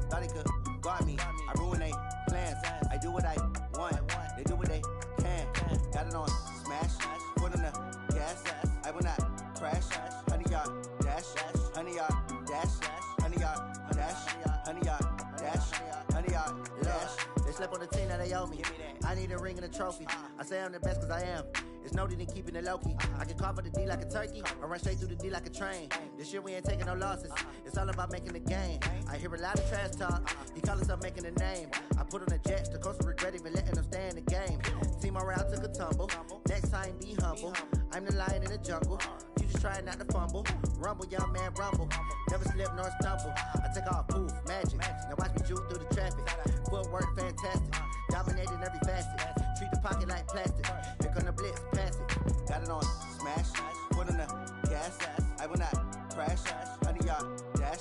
thought they could guard me. I ruin they plans. I do what I want. They do what they can. Got it on smash. Foot on the gas. I will not crash. 100-yard dash. 100-yard dash. 100-yard dash. 100-yard dash. 100-yard dash. They slept on the team that they owe me. I need a ring and a trophy. I say I'm the best cause I am. It's noted in keeping it low-key. I can carve up the D like a turkey or run straight through the D like a train. This year we ain't taking no losses. It's all about making the game. I hear a lot of trash talk. He call himself making a name. I put on the Jets. The coach will regret even letting them stay in the game. Team morale took a tumble. Next time be humble. I'm the lion in the jungle. You just trying not to fumble. Rumble, young man, rumble. Never slip nor stumble. I take off, poof, magic. Now watch me juke through the traffic. Footwork fantastic. Dominating every facet. Treat the pocket like plastic. Here come the blitz, pass it. Got it on smash. Foot on the gas. I will not crash. 100-yard dash.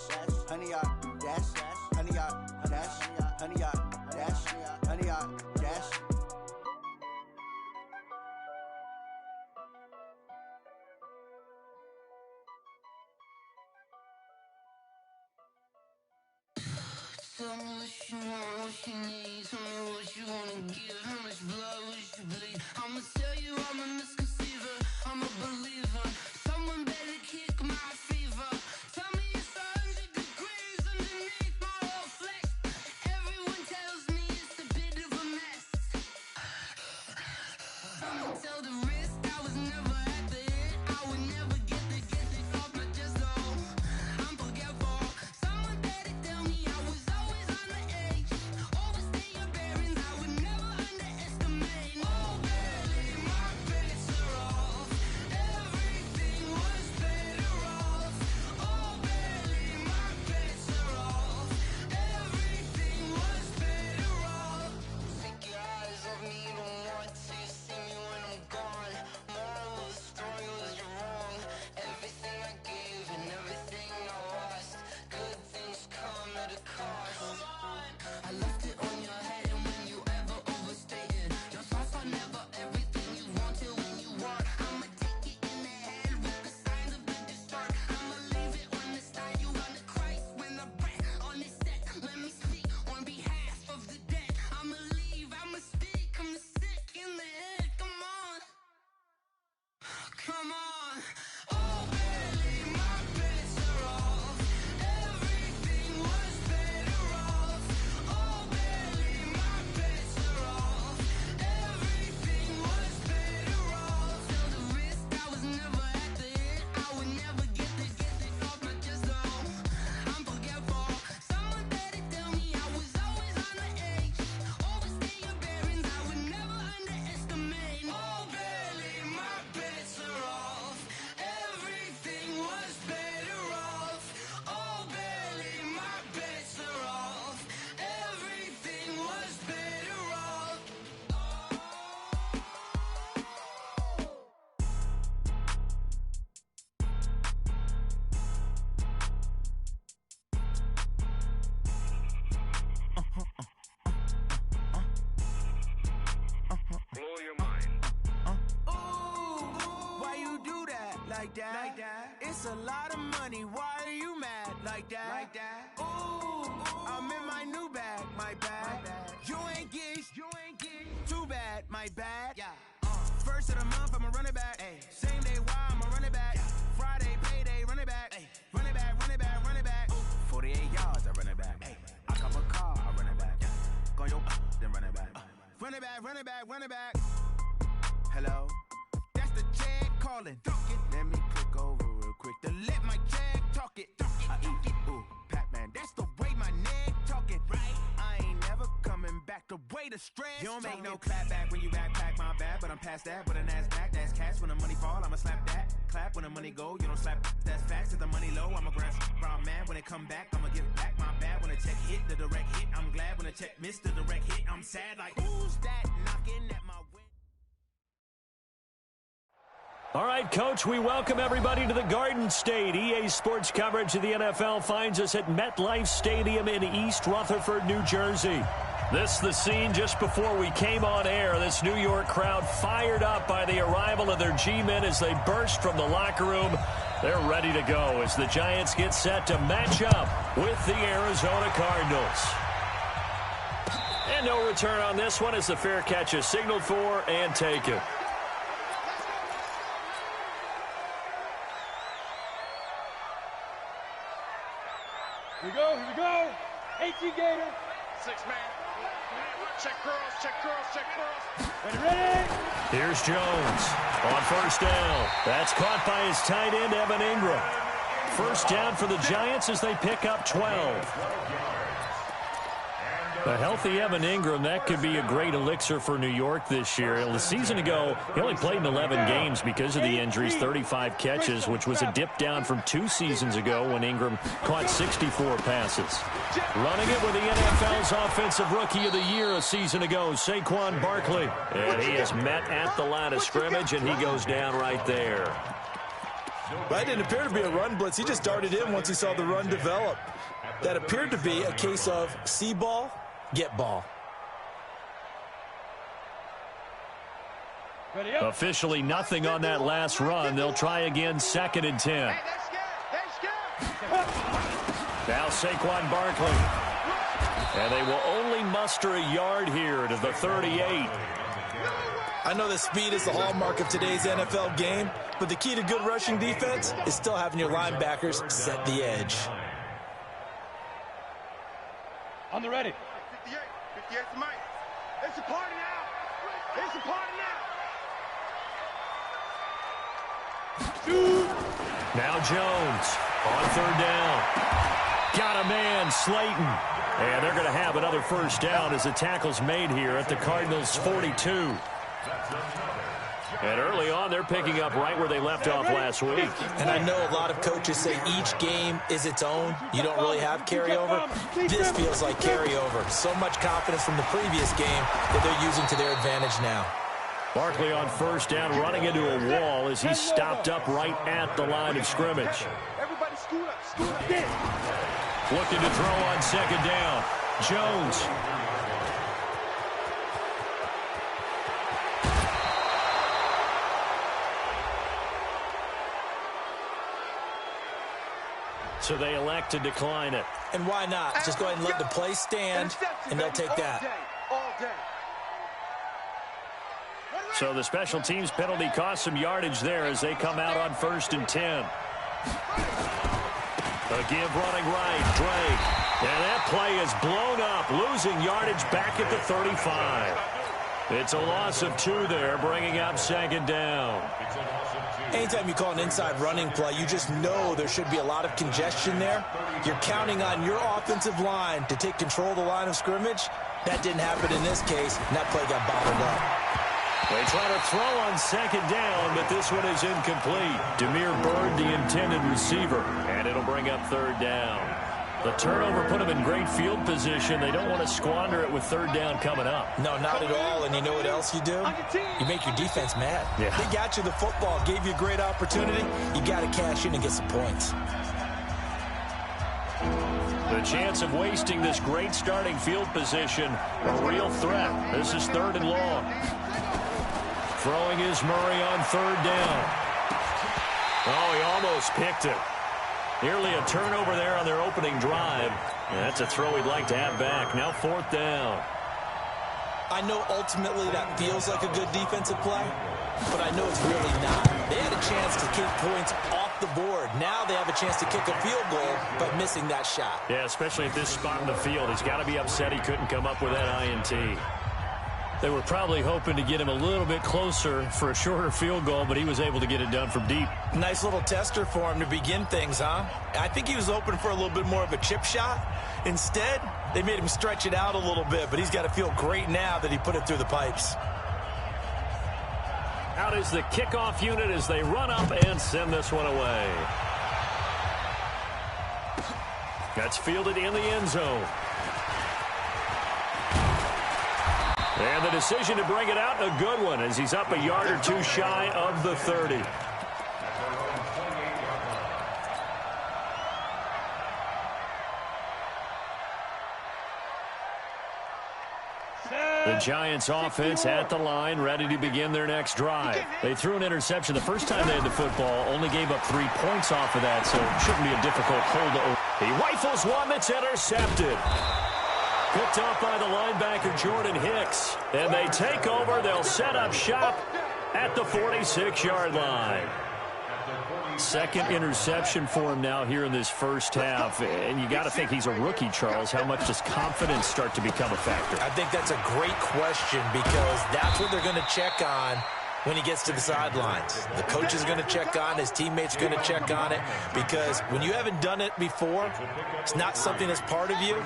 100-yard dash. 100-yard dash. 100-yard dash. 100-yard dash. Tell me what you want, what you need. Tell me what you wanna give. How much blood would you bleed? I'ma tell you I'm a misconceiver. I'm a believer. Someone better kick my fever. Tell me it's 100 degrees underneath my whole flesh. Everyone tells me it's a bit of a mess. Someone tell the risk I was never at the hit. I would never get this off my chest though. I'm forgetful. Someone better tell me I was always on the edge. Overstay your bearings, I would never underestimate. Oh barely, my bets are off. Everything was better off. Oh barely, my bets are off. Everything was better off. Take your eyes off me, don't want to see me when I'm gone. Moral of the story was you're wrong. Everything I gave and everything I lost. Good things come at a cost. I left it on your head, and when you ever overstay it, your thoughts are never everything you want till when you want. I'ma take it in the head with the signs of the distort. I'ma leave it on the side. You run the Christ when the breath on this set. Let me speak on behalf of the dead. I'ma leave, I'ma speak. I'm the sick in the head. Come on, come on. Oh, barely, my bets are off. Everything was better off. Oh, barely, my bets are off. Everything was better off. Tell the risk I was never at the hit. I would never get this off my chest though. I'm forgetful. Someone better tell me I was always on the edge. Overstay your bearings, I would never underestimate. Oh, barely, my bets are off. Everything was better off. Oh, barely, my bets are off. Everything was better off. Blow your mind. Why you do that? Like that? It's a lot of money. Why are you mad? Like that? Ooh, I'm in my new bag. My bad. You ain't geeks. Too bad. My bad. Yeah. First of the month, I'ma run it back. Same day, why I'ma run it back. Friday, payday, run it back. Run it back, run it back, run it back. 48 yards, I run it back. I come a car, I run it back. Go your then run it back. Run it back, run it back, run it back. Hello? That's the check calling. Let me click over real quick to let my check talk it. I eat it, ooh, Pac-Man. That's the way my neck talking. Right? I ain't never coming back. The way the stress. You don't make no clap back when you backpack, my bad. But I'm past that with an ass back. That's cash when the money fall. I'ma slap that. Clap when the money go. You don't slap. That's facts. If the money low, I'ma grab brown man. When it come back, I'ma give back my bad. When the check hit, the direct hit. I'm glad when the check missed the direct hit. I'm sad like who's that knocking at my window? All right, Coach, we welcome everybody to the Garden State. EA Sports coverage of the NFL finds us at MetLife Stadium in East Rutherford, New Jersey. This the scene just before we came on air. This New York crowd fired up by the arrival of their G-Men as they burst from the locker room They're ready to go as the Giants get set to match up with the Arizona Cardinals. And no return on this one as the fair catch is signaled for and taken. Here we go, here we go. 18 Gator. 6-man. Check curls, check curls, check curls. Ready, ready. Here's Jones on first down. That's caught by his tight end, Evan Ingram. First down for the Giants as they pick up 12. A healthy Evan Ingram, that could be a great elixir for New York this year. The season ago, he only played in 11 games because of the injuries, 35 catches, which was a dip down from 2 seasons ago when Ingram caught 64 passes. Running it with the NFL's Offensive Rookie of the Year a season ago, Saquon Barkley. And he is met at the line of scrimmage, and he goes down right there. That didn't appear to be a run blitz. He just darted in once he saw the run develop. That appeared to be a case of see ball, get ball. Officially nothing on that last run. They'll try again, 2nd and 10. Now Saquon Barkley. And they will only muster a yard here to the 38. I know that speed is the hallmark of today's NFL game, but the key to good rushing defense is still having your linebackers set the edge. On the ready. 58, 58's the mic. It's a party now. It's a party now. Shoot. Now Jones on 3rd down. Got a man, Slayton. And they're going to have another first down as the tackle's made here at the Cardinals' 42. And early on, they're picking up right where they left off last week. And I know a lot of coaches say each game is its own. You don't really have carryover. This feels like carryover. So much confidence from the previous game that they're using to their advantage now. Barkley on first down, running into a wall as he's stopped up right at the line of scrimmage. Everybody scoot up, scoot up. Looking to throw on 2nd down. Jones. So they elect to decline it. And why not? Just go ahead and let the play stand, and they'll take that. All day. So the special teams penalty cost some yardage there as they come out on 1st and 10. A give running right, Drake. And that play is blown up, losing yardage back at the 35. It's a loss of 2 there, bringing up 2nd down. Anytime you call an inside running play, you just know there should be a lot of congestion there. You're counting on your offensive line to take control of the line of scrimmage. That didn't happen in this case, and that play got bottled up. They try to throw on 2nd down, but this one is incomplete. Demir Bird, the intended receiver, and it'll bring up 3rd down. The turnover put them in great field position. They don't want to squander it with 3rd down coming up. No, not at all. And you know what else you do? You make your defense mad. Yeah. They got you the football, gave you a great opportunity. You got to cash in and get some points. The chance of wasting this great starting field position, a real threat. This is 3rd and long. Throwing is Murray on 3rd down. Oh, he almost picked it. Nearly a turnover there on their opening drive. And that's a throw he'd like to have back. Now 4th down. I know ultimately that feels like a good defensive play, but I know it's really not. They had a chance to kick points off the board. Now they have a chance to kick a field goal by missing that shot. Yeah, especially at this spot in the field. He's got to be upset he couldn't come up with that INT. They were probably hoping to get him a little bit closer for a shorter field goal, but he was able to get it done from deep. Nice little tester for him to begin things, huh? I think he was hoping for a little bit more of a chip shot. Instead, they made him stretch it out a little bit, but he's got to feel great now that he put it through the pipes. Out is the kickoff unit as they run up and send this one away. That's fielded in the end zone. And the decision to bring it out, a good one, as he's up a yard or 2 shy of the 30. The Giants offense at the line, ready to begin their next drive. They threw an interception the first time they had the football, only gave up 3 points off of that, so it shouldn't be a difficult hold to open. He rifles one that's intercepted. Picked up by the linebacker, Jordan Hicks. And they take over. They'll set up shop at the 46-yard line. Second interception for him now here in this first half. And you got to think he's a rookie, Charles. How much does confidence start to become a factor? I think that's a great question because that's what they're going to check on when he gets to the sidelines. The coach is going to check on, his teammates are going to check on it, because when you haven't done it before, it's not something that's part of you.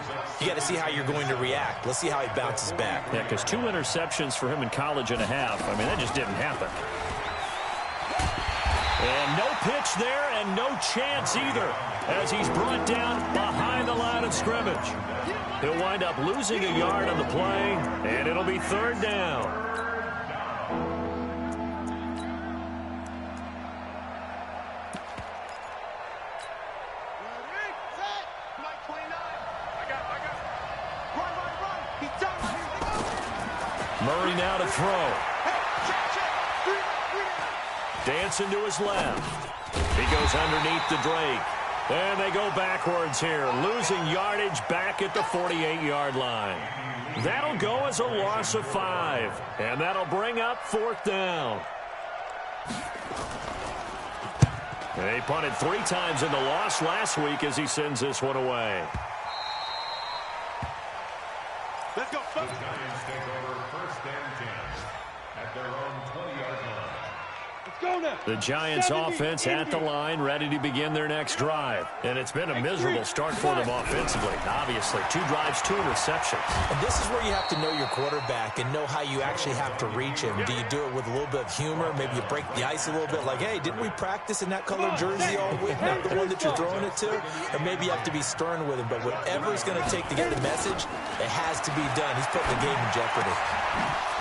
You got to see how you're going to react. Let's see how he bounces back. Yeah, because 2 interceptions for him in college and a half. I mean, that just didn't happen. And no pitch there and no chance either as he's brought down behind the line of scrimmage. He'll wind up losing a yard on the play, and it'll be 3rd down. Murray now to throw. Dancing to his left. He goes underneath the Drake. And they go backwards here, losing yardage back at the 48-yard line. That'll go as a loss of 5. And that'll bring up 4th down. They punted 3 times in the loss last week as he sends this one away. Let's go. The Giants take over 1st and 10 at their own 20-yard line. Let's go now. The Giants offense at the line, ready to begin their next drive. And it's been a miserable start for them offensively. Obviously, 2 drives, 2 interceptions. And this is where you have to know your quarterback and know how you actually have to reach him. Do you do it with a little bit of humor? Maybe you break the ice a little bit, like, hey, didn't we practice in that colored jersey all week, not the one that you're throwing it to? Or maybe you have to be stern with him. But whatever it's going to take to get the message, it has to be done. He's putting the game in jeopardy.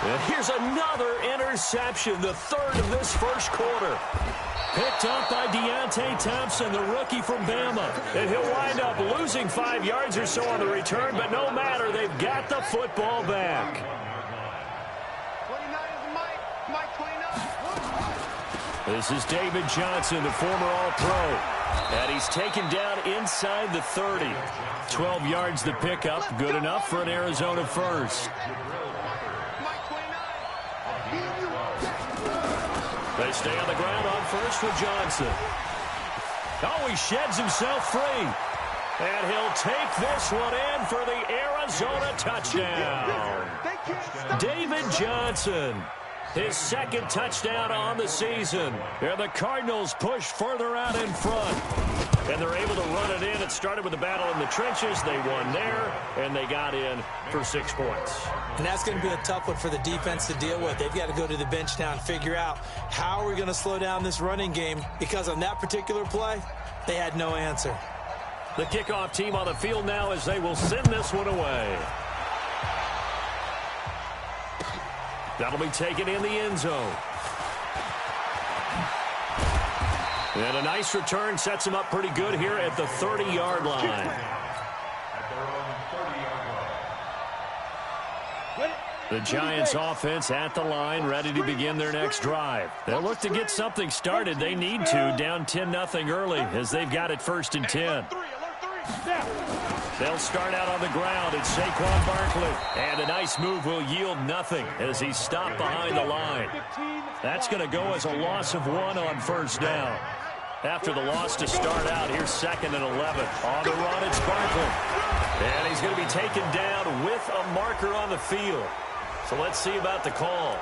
And here's another interception, the 3rd of this first quarter. Picked up by Deontay Thompson, the rookie from Bama. And he'll wind up losing 5 yards or so on the return, but no matter, they've got the football back. 29 is Mike 29. This is David Johnson, the former All-Pro. And he's taken down inside the 30. 12 yards the pickup, good enough for an Arizona first. They stay on the ground on first with Johnson. Oh, he sheds himself free. And he'll take this one in for the Arizona touchdown. David Johnson, his 2nd touchdown on the season. And the Cardinals push further out in front. And they're able to run it in. It started with a battle in the trenches. They won there, and they got in for 6 points. And that's going to be a tough one for the defense to deal with. They've got to go to the bench now and figure out how are we going to slow down this running game, because on that particular play, they had no answer. The kickoff team on the field now as they will send this one away. That'll be taken in the end zone. And a nice return sets him up pretty good here at the 30-yard line. At their own 30-yard line. The Giants offense at the line, ready to begin their next drive. They'll look to get something started. They need to, down 10-0 early as they've got it 1st and 10. They'll start out on the ground. It's Saquon Barkley. And a nice move will yield nothing as he's stopped behind the line. That's going to go as a loss of 1 on 1st down. After the loss to start out, here's 2nd and 11. On the run, it's Barkley. And he's going to be taken down with a marker on the field. So let's see about the call.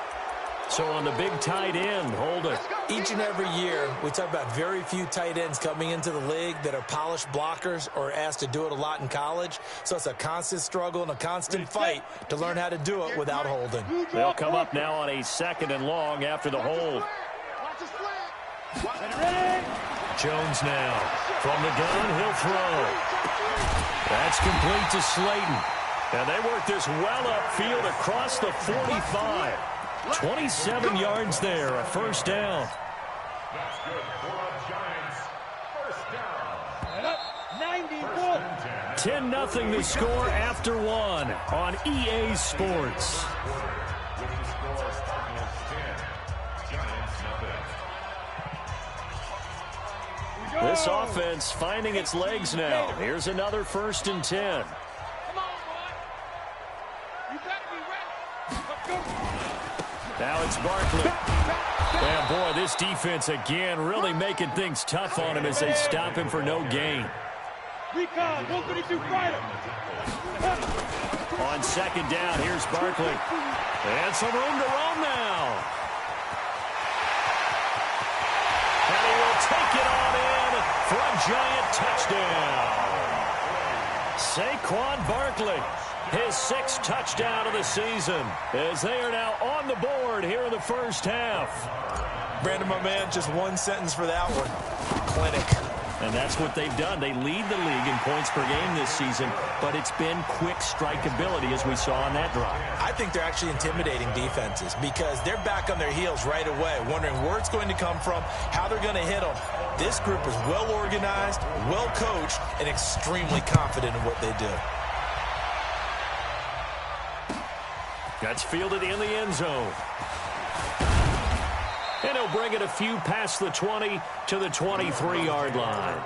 So on the big tight end, Holder. Each and every year, we talk about very few tight ends coming into the league that are polished blockers or asked to do it a lot in college. So it's a constant struggle and a constant fight to learn how to do it without holding. They'll come up now on a 2nd and long after the hold. Jones now. From the gun, he'll throw. That's complete to Slayton. And they work this well upfield across the 45. 27 yards there, a 1st down. That's good for the Giants. 1st down. 94. 10-0 the score after one on EA Sports. This offense finding its legs now. Here's another 1st and 10. Come on, boy. You better be ready. Let's go. Now it's Barkley. And boy, this defense again really making things tough on him as they stop him for no gain. Recon, 132 fighter. On 2nd down, here's Barkley. And some room to roam now. And he will take it on in for a giant touchdown. Saquon Barkley, his 6th touchdown of the season, as they are now on the board here in the first half. Brandon, my man, just one sentence for that one. Clinic. And that's what they've done. They lead the league in points per game this season, but it's been quick strikeability as we saw on that drive. I think they're actually intimidating defenses because they're back on their heels right away, wondering where it's going to come from, how they're going to hit them. This group is well organized, well coached, and extremely confident in what they do. That's fielded in the end zone. And he'll bring it a few past the 20 to the 23-yard line.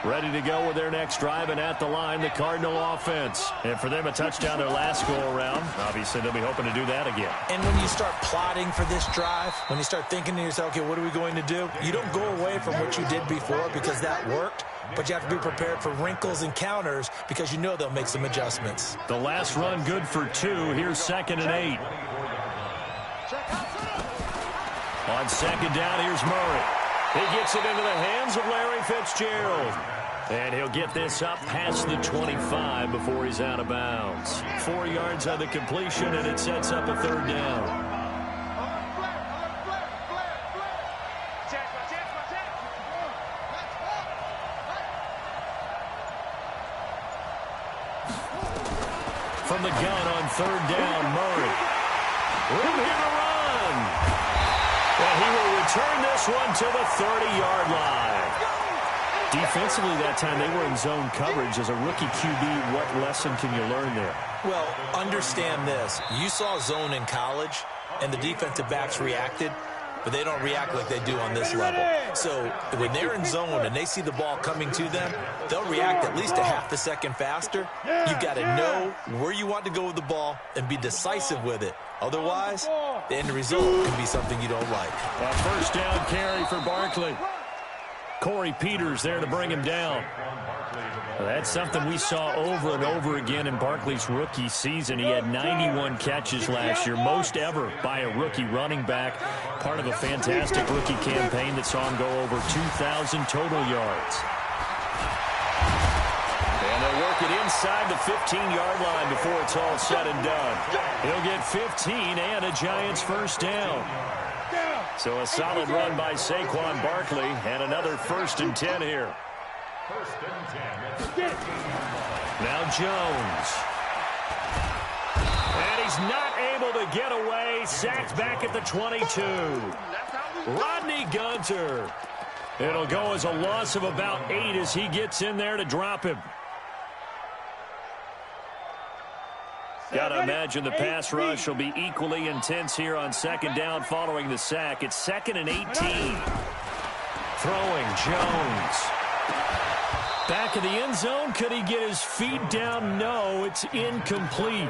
Ready to go with their next drive, and at the line, the Cardinal offense. And for them, a touchdown their last go-around. Obviously, they'll be hoping to do that again. And when you start plotting for this drive, when you start thinking to yourself, okay, what are we going to do? You don't go away from what you did before because that worked. But you have to be prepared for wrinkles and counters because you know they'll make some adjustments. The last run good for 2. Here's 2nd and 8. On 2nd down, here's Murray. He gets it into the hands of Larry Fitzgerald. And he'll get this up past the 25 before he's out of bounds. 4 yards on the completion, and it sets up a 3rd down. From the gun on 3rd down, Murray. Room here to run. And he will return this one to the 30-yard line. Defensively that time, they were in zone coverage. As a rookie QB, what lesson can you learn there? Well, understand this. You saw zone in college, and the defensive backs reacted, but they don't react like they do on this level. So when they're in zone and they see the ball coming to them, they'll react at least a half a second faster. You've got to know where you want to go with the ball and be decisive with it. Otherwise, the end result can be something you don't like. A 1st down carry for Barkley. Corey Peters there to bring him down. That's something we saw over and over again in Barkley's rookie season. He had 91 catches last year, most ever by a rookie running back. Part of a fantastic rookie campaign that saw him go over 2,000 total yards. And they'll work it inside the 15-yard line before it's all said and done. He'll get 15 and a Giants 1st down. So a solid run by Saquon Barkley and another 1st and 10 here. 1st and 10. Now Jones. And he's not able to get away. Sacked back at the 22. Rodney Gunter. It'll go as a loss of about 8 as he gets in there to drop him. Got to imagine the pass rush will be equally intense here on 2nd down following the sack. It's 2nd and 18. Throwing Jones. Back in the end zone. Could he get his feet down? No, it's incomplete.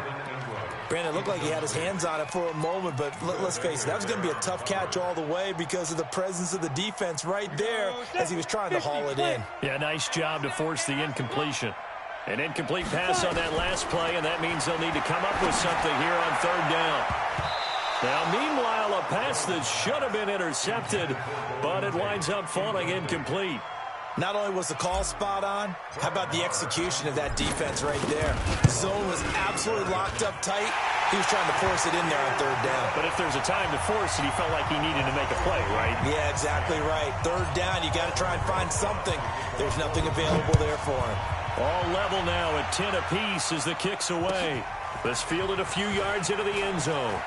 Brandon, it looked like he had his hands on it for a moment, but let's face it, that was going to be a tough catch all the way because of the presence of the defense right there as he was trying to haul it in. Yeah, nice job to force the incompletion. An incomplete pass on that last play, and that means they'll need to come up with something here on 3rd down. Now, meanwhile, a pass that should have been intercepted, but it winds up falling incomplete. Not only was the call spot on, how about the execution of that defense right there? The zone was absolutely locked up tight. He was trying to force it in there on 3rd down. But if there's a time to force it, he felt like he needed to make a play, right? Yeah, exactly right. 3rd down, you got to try and find something. There's nothing available there for him. All level now at 10 apiece as the kick's away. This fielded a few yards into the end zone.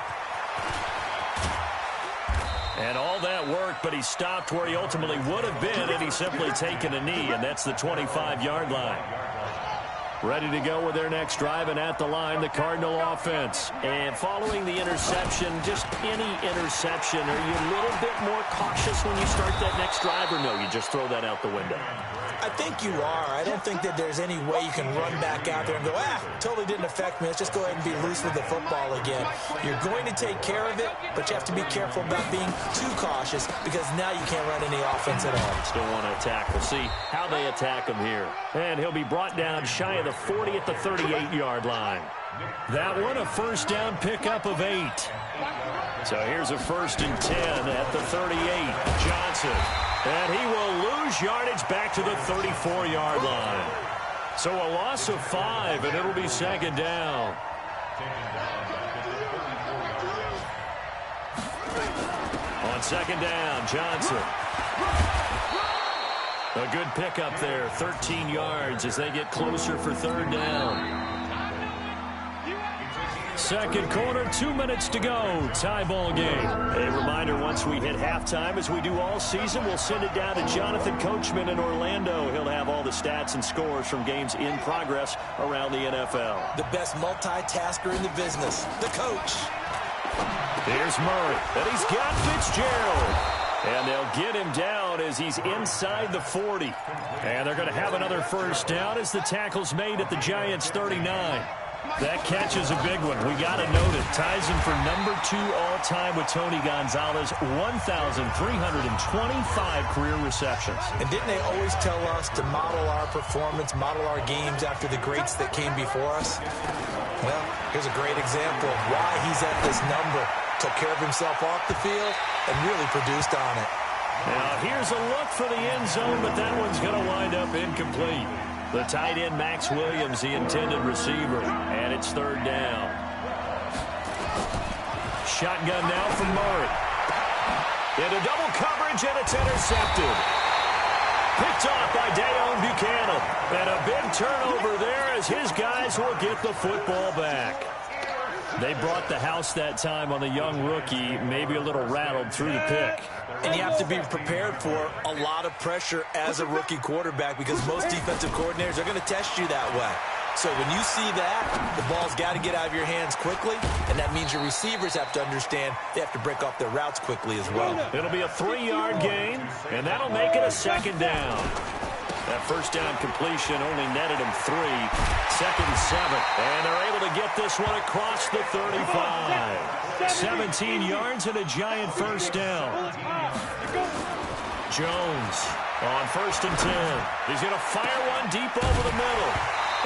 And all that work, but he stopped where he ultimately would have been had he simply taken a knee, and that's the 25-yard line. Ready to go with their next drive, and at the line, the Cardinal offense. And following the interception, just any interception, are you a little bit more cautious when you start that next drive, or no, you just throw that out the window? I think you are. I don't think that there's any way you can run back out there and go, totally didn't affect me. Let's just go ahead and be loose with the football again. You're going to take care of it, but you have to be careful about being too cautious because now you can't run any offense at all. Still want to attack. We'll see how they attack him here. And he'll be brought down shy of the 40 at the 38-yard line. That one a first down pickup of 8. So here's a 1st and 10 at the 38. Johnson. And he will lose yardage back to the 34-yard line. So a loss of 5, and it'll be 2nd down. On 2nd down, Johnson. A good pickup there, 13 yards as they get closer for 3rd down. Second quarter, 2 minutes to go. Tie ball game. A reminder, once we hit halftime, as we do all season, we'll send it down to Jonathan Coachman in Orlando. He'll have all the stats and scores from games in progress around the NFL. The best multitasker in the business, the coach. Here's Murray, and he's got Fitzgerald. And they'll get him down as he's inside the 40. And they're going to have another first down as the tackle's made at the Giants' 39. That catch is a big one. We got to note it. Ties him for number 2 all-time with Tony Gonzalez, 1,325 career receptions. And didn't they always tell us to model our performance, model our games after the greats that came before us? Well, here's a great example of why he's at this number. Took care of himself off the field and really produced on it. Now, here's a look for the end zone, but that one's going to wind up incomplete. The tight end, Max Williams, the intended receiver. And it's 3rd down. Shotgun now from Murray. Into double coverage, and it's intercepted. Picked off by Dayon Buchanan. And a big turnover there as his guys will get the football back. They brought the house that time on the young rookie, maybe a little rattled through the pick. And you have to be prepared for a lot of pressure as a rookie quarterback because most defensive coordinators are going to test you that way. So when you see that, the ball's got to get out of your hands quickly, and that means your receivers have to understand they have to break off their routes quickly as well. It'll be a 3-yard gain, and that'll make it a 2nd down. That first down completion only netted him 3. 2nd and 7. And they're able to get this one across the 35. 17 yards and a Giant first down. Jones on 1st and 10. He's going to fire one deep over the middle.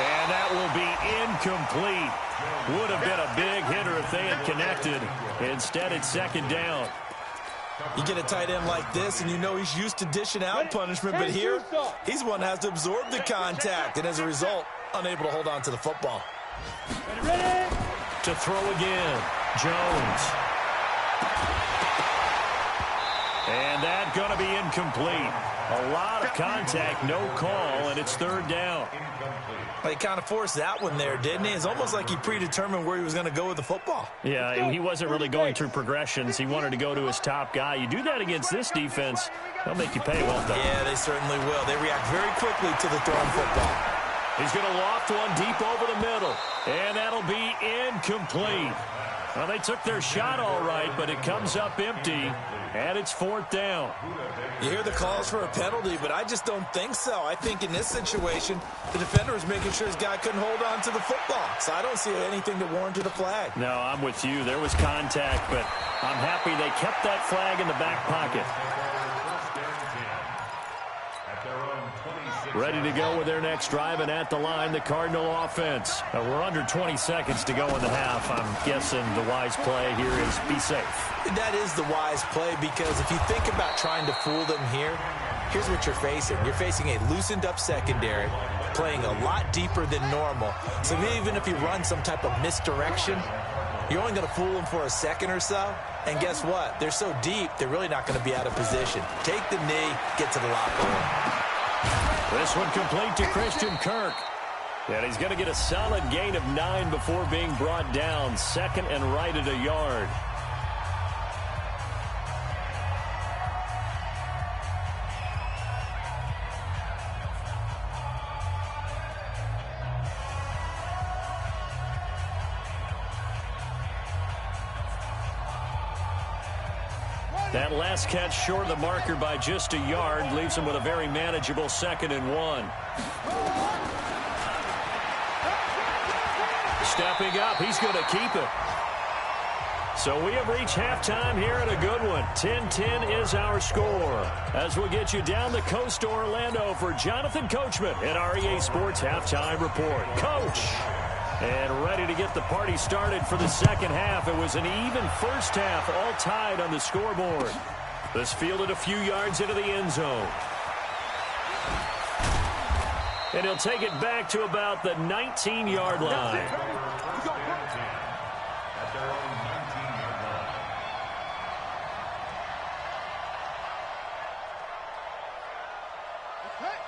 And that will be incomplete. Would have been a big hitter if they had connected. Instead, it's 2nd down. You get a tight end like this, and you know he's used to dishing out punishment, but here, he's one that has to absorb the contact, and as a result, unable to hold on to the football. To throw again, Jones. And that's going to be incomplete. A lot of contact, no call, and it's 3rd down. Well, he kind of forced that one there, didn't he? It's almost like he predetermined where he was going to go with the football. Yeah, he wasn't really going through progressions. He wanted to go to his top guy. You do that against this defense, they'll make you pay, won't they? Yeah, they certainly will. They react very quickly to the thrown football. He's going to loft one deep over the middle, and that'll be incomplete. Well, they took their shot all right, but it comes up empty, and it's 4th down. You hear the calls for a penalty, but I just don't think so. I think in this situation, the defender was making sure his guy couldn't hold on to the football. So I don't see anything that warranted a flag. No, I'm with you. There was contact, but I'm happy they kept that flag in the back pocket. Ready to go with their next drive, and at the line, the Cardinal offense. We're under 20 seconds to go in the half. I'm guessing the wise play here is be safe. That is the wise play because if you think about trying to fool them here, here's what you're facing. You're facing a loosened up secondary, playing a lot deeper than normal. So even if you run some type of misdirection, you're only going to fool them for a second or so. And guess what? They're so deep, they're really not going to be out of position. Take the knee, get to the locker room. This one complete to Christian Kirk. And he's going to get a solid gain of 9 before being brought down. 2nd and right at a yard. That last catch short of the marker by just a yard leaves him with a very manageable 2nd and 1. Stepping up, he's going to keep it. So we have reached halftime here in a good one. 10-10 is our score. As we'll get you down the coast to Orlando for Jonathan Coachman at our EA Sports Halftime Report. Coach! And ready to get the party started for the second half. It was an even first half, all tied on the scoreboard. This fielded a few yards into the end zone. And he'll take it back to about the 19-yard line.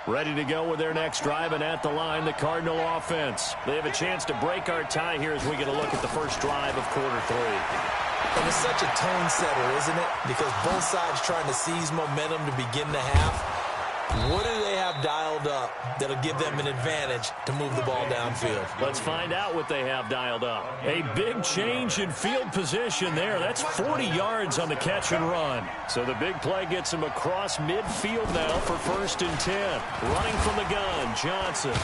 Ready to go with their next drive, and at the line, the Cardinal offense. They have a chance to break our tie here as we get a look at the first drive of quarter 3. And it's such a tone setter, isn't it? Because both sides trying to seize momentum to begin the half. What do they have dialed up that'll give them an advantage to move the ball downfield? Let's find out what they have dialed up. A big change in field position there. That's 40 yards on the catch and run. So the big play gets him across midfield now for 1st and 10. Running from the gun, Johnson.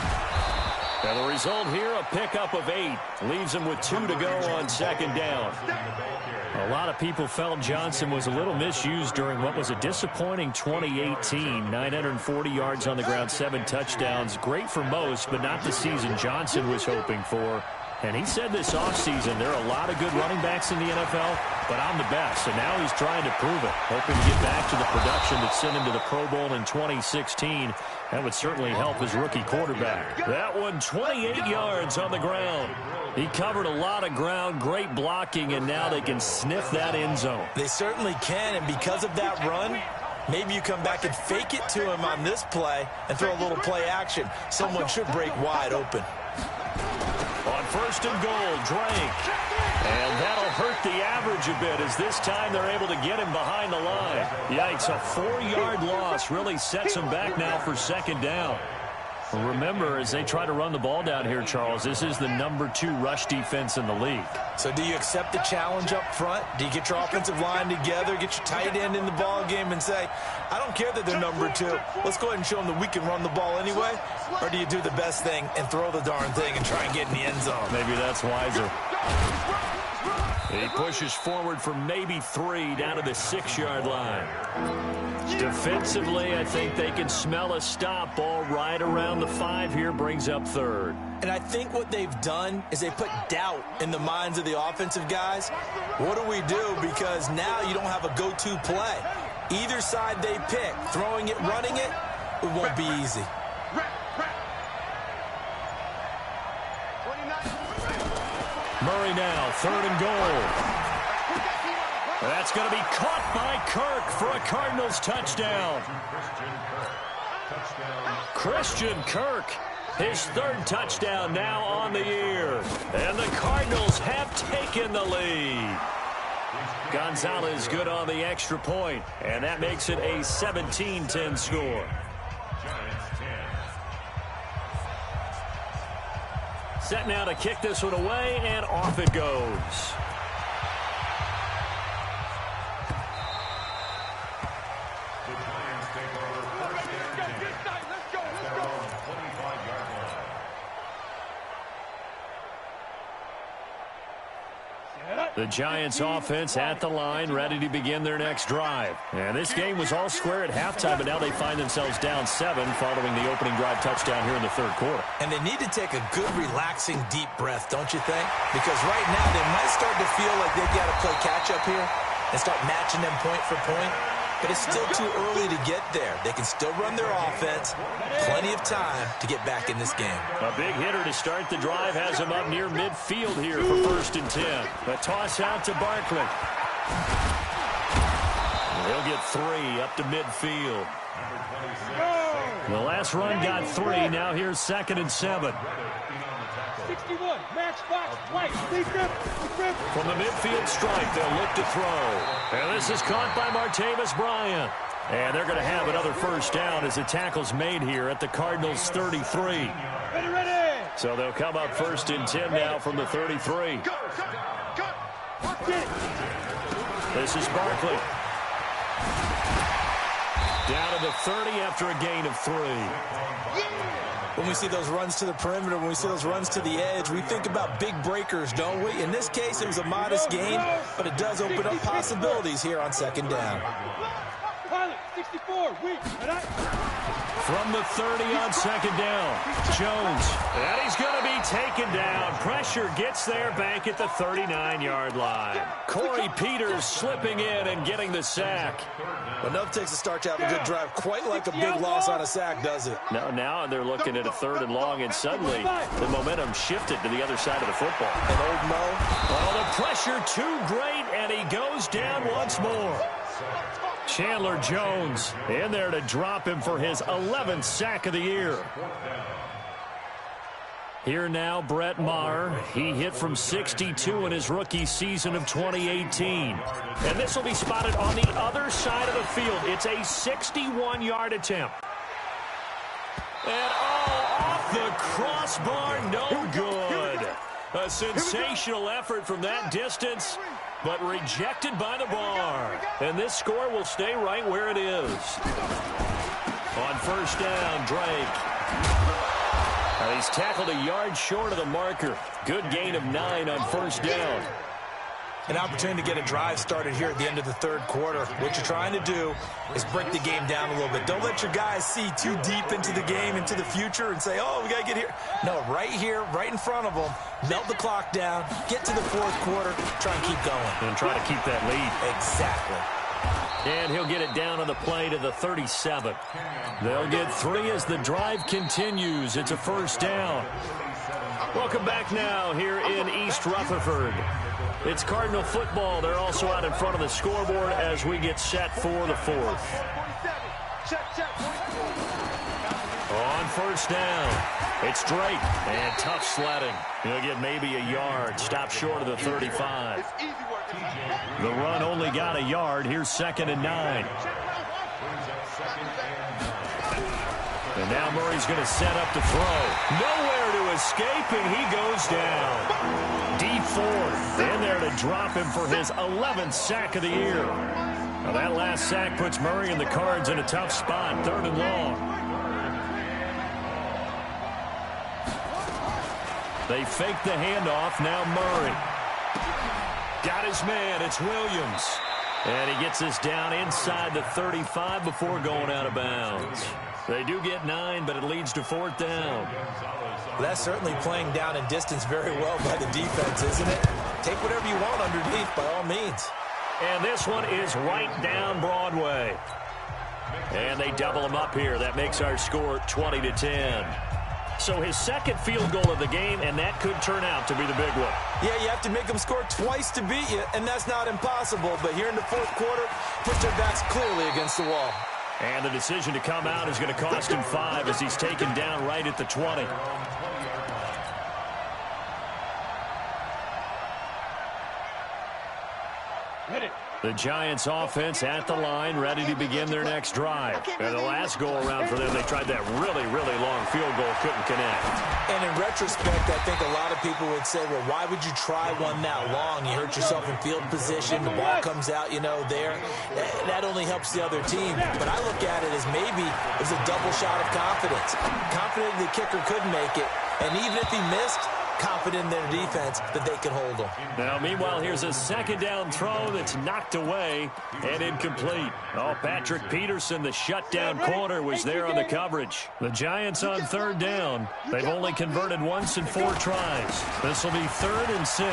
And the result here, a pickup of 8. Leaves him with 2 to go on 2nd down. A lot of people felt Johnson was a little misused during what was a disappointing 2018. 940 yards on the ground, 7 touchdowns. Great for most, but not the season Johnson was hoping for. And he said this offseason there are a lot of good running backs in the NFL, but I'm the best. And now he's trying to prove it, hoping to get back to the production that sent him to the Pro Bowl in 2016. That would certainly help his rookie quarterback. That one, 28 yards on the ground. He covered a lot of ground, great blocking, and now they can sniff that end zone. They certainly can, and because of that run, maybe you come back and fake it to him on this play and throw a little play action. Someone should break wide open. On 1st and goal, Drake. And that'll hurt the average a bit as this time they're able to get him behind the line. Yikes, a 4-yard loss really sets him back now for 2nd down. Remember, as they try to run the ball down here, Charles, this is the number 2 rush defense in the league. So do you accept the challenge up front? Do you get your offensive line together, get your tight end in the ball game and say, I don't care that they're number 2. Let's go ahead and show them that we can run the ball anyway? Or do you do the best thing and throw the darn thing and try and get in the end zone? Maybe that's wiser. He pushes forward for maybe 3 down to the 6-yard line. Defensively, I think they can smell a stop. Ball right around the 5 here, brings up 3rd. And I think what they've done is they put doubt in the minds of the offensive guys. What do we do? Because now you don't have a go-to play. Either side they pick, throwing it, running it, it won't be easy. Murray now, 3rd and goal. That's going to be caught by Kirk for a Cardinals touchdown. Christian Kirk, his 3rd touchdown now on the year. And the Cardinals have taken the lead. Gonzalez good on the extra point, and that makes it a 17-10 score. Set now to kick this one away, and off it goes. The Giants offense at the line, ready to begin their next drive. And this game was all square at halftime, but now they find themselves down 7 following the opening drive touchdown here in the 3rd quarter. And they need to take a good, relaxing, deep breath, don't you think? Because right now they might start to feel like they've got to play catch-up here and start matching them point for point. But it's still too early to get there. They can still run their offense. Plenty of time to get back in this game. A big hitter to start the drive has him up near midfield here for 1st and 10. A toss out to Barkley. He'll get 3 up to midfield. The last run got 3. Now here's 2nd and 7. 61, match box, right, From the midfield stripe, they'll look to throw. And this is caught by Martavis Bryant. And they're going to have another 1st down as the tackle's made here at the Cardinals' 33. Ready. So they'll come up 1st and 10 now from the 33. This is Barkley. Down to the 30 after a gain of 3. When we see those runs to the perimeter, when we see those runs to the edge, we think about big breakers, don't we? In this case, it was a modest gain, but it does open up possibilities here on second down. Pilot, 64, weak. From the 30 on second down, Jones. And he's going to be taken down. Pressure gets there back at the 39-yard line. Corey Peters slipping in and getting the sack. Enough takes a start to have a good drive. Quite like a big loss on a sack, does it? Now they're looking at a 3rd and long, and suddenly the momentum shifted to the other side of the football. And old Mo. Oh, the pressure too great, and he goes down once more. Chandler Jones in there to drop him for his 11th sack of the year. Here now, Brett Maher. He hit from 62 in his rookie season of 2018. And this will be spotted on the other side of the field. It's a 61-yard attempt. And off the crossbar, no good. A sensational effort from that distance, but rejected by the bar. And this score will stay right where it is. On first down, Drake. He's tackled a yard short of the marker. Good gain of 9 on first down. An opportunity to get a drive started here at the end of the 3rd quarter. What you're trying to do is break the game down a little bit. Don't let your guys see too deep into the game, into the future, and say, oh, we got to get here. No, right here, right in front of them, melt the clock down, get to the 4th quarter, try and keep going. And try to keep that lead. Exactly. And he'll get it down on the play to the 37. They'll get 3 as the drive continues. It's a first down. Welcome back now here in East Rutherford. It's Cardinal football. They're also out in front of the scoreboard as we get set for the 4th. On first down, it's Drake. And tough sledding. He'll get maybe a yard. Stop short of the 35. The run only got a yard. Here's 2nd and 9. And now Murray's going to set up to throw. Nowhere to escape, and he goes down. Deep 4th. In there to drop him for his 11th sack of the year. Now that last sack puts Murray and the Cards in a tough spot. 3rd and long. They fake the handoff. Now Murray. Got his man. It's Williams. And he gets this down inside the 35 before going out of bounds. They do get 9, but it leads to 4th down. That's certainly playing down in distance very well by the defense, isn't it? Take whatever you want underneath by all means. And this one is right down Broadway. And they double him up here. That makes our score 20-10. So his 2nd field goal of the game, and that could turn out to be the big one. Yeah, you have to make them score twice to beat you, and that's not impossible. But here in the 4th quarter, put their backs clearly against the wall. And the decision to come out is going to cost him 5 as he's taken down right at the 20. The Giants offense at the line, ready to begin their next drive. And the last go-around for them, they tried that really, really long field goal, couldn't connect. And in retrospect, I think a lot of people would say, well, why would you try one that long? You hurt yourself in field position, the ball comes out, there. That only helps the other team. But I look at it as maybe it was a double shot of confidence. Confident the kicker could make it, and even if he missed, confident in their defense that they could hold them. Now, meanwhile, here's a 2nd down throw that's knocked away and incomplete. Oh, Patrick Peterson, the shutdown corner, was there on the coverage. The Giants on 3rd down. They've only converted once in 4 tries. This will be 3rd and 6.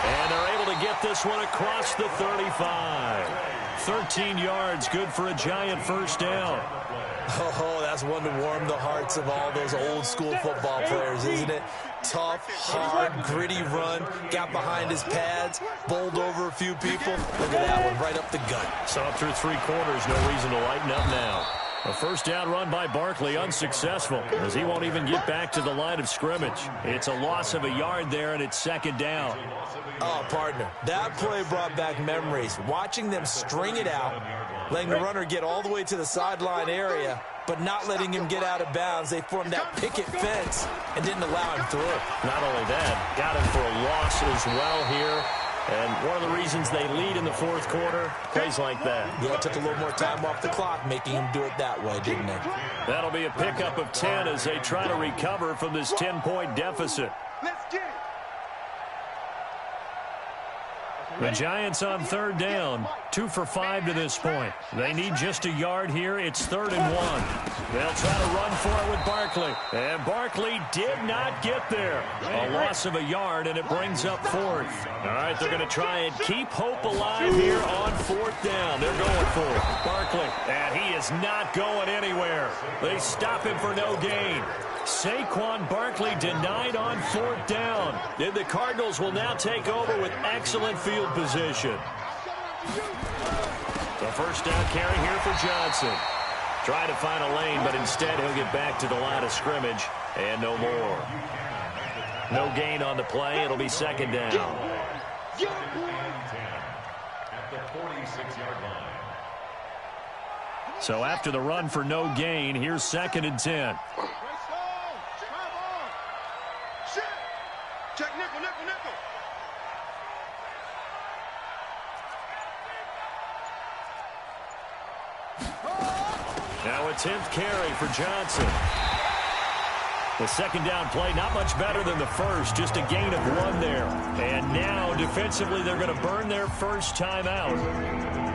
And they're able to get this one across the 35. 13 yards, good for a Giant first down. Oh, that's one to warm the hearts of all those old school football players, isn't it? Tough, hard, gritty run, got behind his pads, bowled over a few people. Look at that one, right up the gut. So up through 3 quarters, no reason to lighten up now. A first down run by Barkley, unsuccessful, as he won't even get back to the line of scrimmage. It's a loss of a yard there, and it's 2nd down. Oh, partner, that play brought back memories. Watching them string it out, letting the runner get all the way to the sideline area, but not letting him get out of bounds. They formed that picket fence and didn't allow him through. Not only that, got him for a loss as well here. And one of the reasons they lead in the fourth quarter, plays like that. Yeah, it took a little more time off the clock, making him do it that way, didn't it? That'll be a pickup of 10 as they try to recover from this 10-point deficit. Let's get it. The Giants on third down, 2 for 5 to this point. They need just a yard here. It's 3rd and 1. They'll try to run for it with Barkley. And Barkley did not get there. A loss of a yard, and it brings up 4th. All right, they're going to try and keep hope alive here on 4th down. They're going for it. Barkley, and he is not going anywhere. They stop him for no gain. Saquon Barkley denied on 4th down. And the Cardinals will now take over with excellent field position. The first down carry here for Johnson. Try to find a lane, but instead he'll get back to the line of scrimmage and no more. No gain on the play. It'll be 2nd down. At the 46-yard line. So after the run for no gain, here's 2nd and 10. Check nickel, nickel, nickel. Now a 10th carry for Johnson. The 2nd down play, not much better than the first, just a gain of 1 there. And now defensively they're going to burn their first time out.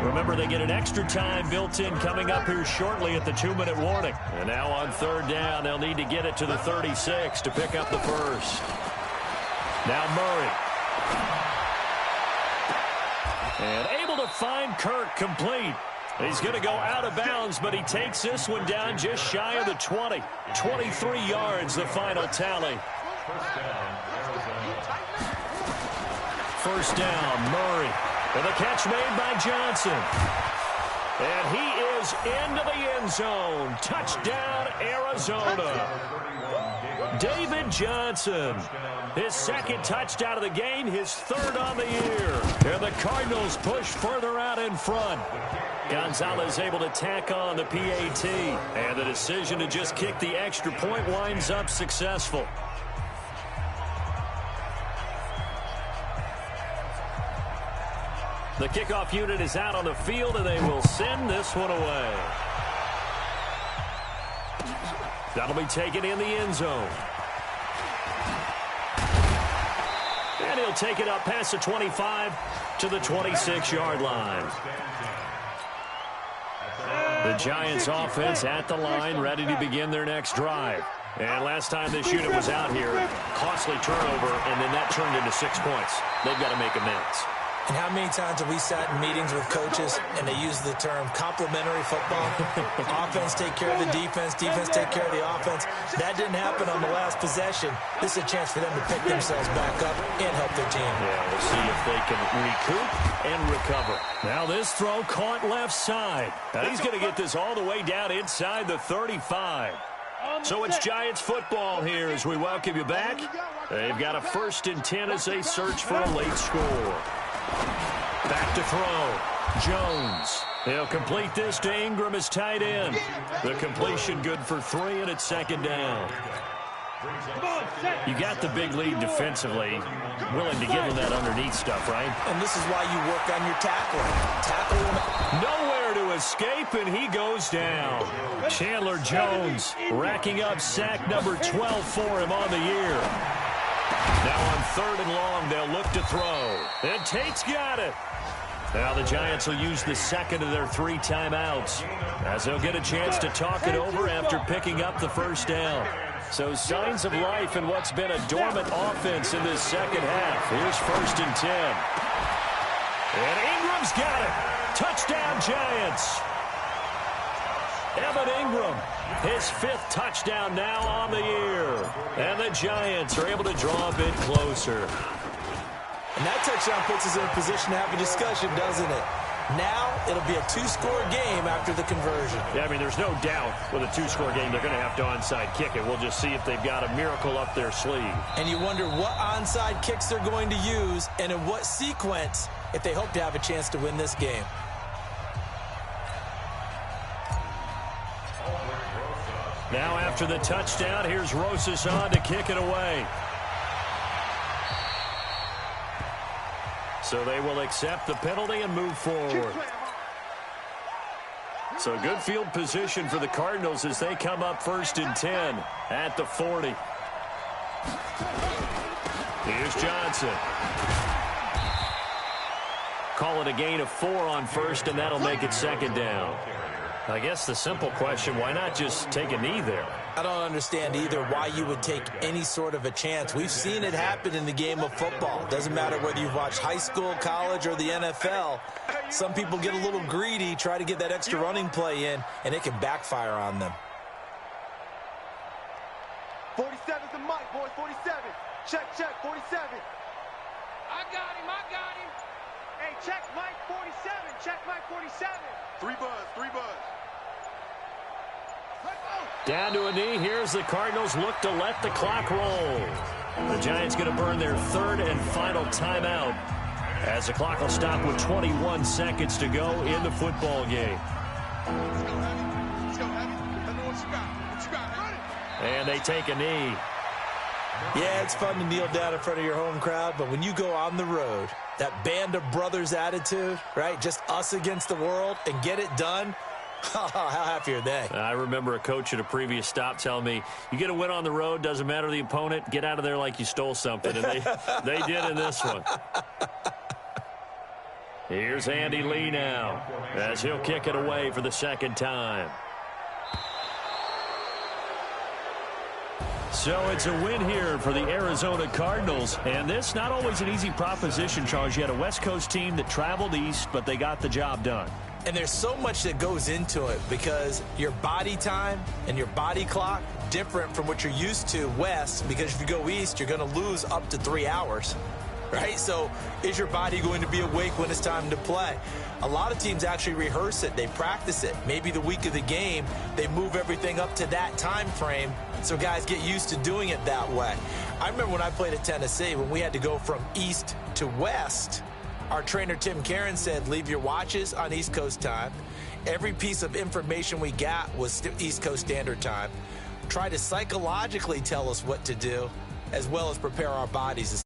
Remember, they get an extra time built in coming up here shortly at the 2-minute warning. And now on 3rd down, they'll need to get it to the 36 to pick up the first. Now Murray. And able to find Kirk complete. He's going to go out of bounds, but he takes this one down just shy of the 20. 23 yards, the final tally. First down, Murray. And the catch made by Johnson. And he is into the end zone. Touchdown, Arizona. David Johnson. His 2nd touchdown of the game, his 3rd on the year. And the Cardinals push further out in front. Gonzalez able to tack on the PAT. And the decision to just kick the extra point winds up successful. The kickoff unit is out on the field, and they will send this one away. That'll be taken in the end zone. And he'll take it up past the 25 to the 26-yard line. The Giants offense at the line, ready to begin their next drive. And last time this unit was out here, costly turnover, and then that turned into 6 points. They've got to make amends. And how many times have we sat in meetings with coaches and they use the term complementary football? Offense take care of the defense, defense take care of the offense. That didn't happen on the last possession. This is a chance for them to pick themselves back up and help their team. Yeah, we'll see if they can recoup and recover. Now this throw caught left side. Now he's going to get this all the way down inside the 35. So it's Giants football here as we welcome you back. They've got a 1st and 10 as they search for a late score. Back to throw. Jones. He'll complete this to Ingram as tight end. The completion good for 3, and it's 2nd down. You got the big lead defensively. Willing to give him that underneath stuff, right? And this is why you work on your tackling. Tackle him. Nowhere to escape, and he goes down. Chandler Jones racking up sack number 12 for him on the year. Now on 3rd and long, they'll look to throw. And Tate's got it. Now the Giants will use the 2nd of their 3 timeouts as they'll get a chance to talk it over after picking up the first down. So signs of life in what's been a dormant offense in this second half. Here's 1st and 10. And Ingram's got it. Touchdown, Giants. Evan Ingram, his 5th touchdown now on the year. And the Giants are able to draw a bit closer. And that touchdown puts us in a position to have a discussion, doesn't it? Now it'll be a 2-score game after the conversion. Yeah, I mean, there's no doubt with a 2-score game they're going to have to onside kick it. We'll just see if they've got a miracle up their sleeve. And you wonder what onside kicks they're going to use and in what sequence if they hope to have a chance to win this game. Now after the touchdown, here's Rosas on to kick it away. So they will accept the penalty and move forward. So good field position for the Cardinals as they come up 1st and 10 at the 40. Here's Johnson. Call it a gain of 4 on 1st, and that'll make it 2nd down. I guess the simple question, why not just take a knee there? I don't understand either why you would take any sort of a chance. We've seen it happen in the game of football. Doesn't matter whether you've watched high school, college, or the NFL. Some people get a little greedy, try to get that extra running play in, and it can backfire on them. 47's the mic, boys. 47. Check, 47. I got him. Hey, check Mike 47. Check Mike 47. 3 buzz. Down to a knee. Here's the Cardinals look to let the clock roll. The Giants going to burn their 3rd and final timeout as the clock will stop with 21 seconds to go in the football game. Let's go, Heavy. Let me know what you got. And they take a knee. Yeah, it's fun to kneel down in front of your home crowd, but when you go on the road, that band of brothers attitude, right, just us against the world, and get it done, how happy are they? I remember a coach at a previous stop telling me, you get a win on the road, doesn't matter the opponent, get out of there like you stole something. And they did in this one. Here's Andy Lee now as he'll kick it away for the 2nd time. So it's a win here for the Arizona Cardinals. And this not always an easy proposition, Charles. You had a West Coast team that traveled east, but they got the job done. And there's so much that goes into it because your body time and your body clock different from what you're used to west, because if you go east, you're going to lose up to 3 hours, right? So is your body going to be awake when it's time to play? A lot of teams actually rehearse it. They practice it. Maybe the week of the game, they move everything up to that time frame so guys get used to doing it that way. I remember when I played at Tennessee, when we had to go from east to west, our trainer, Tim Karen, said, leave your watches on East Coast time. Every piece of information we got was East Coast Standard Time. Try to psychologically tell us what to do, as well as prepare our bodies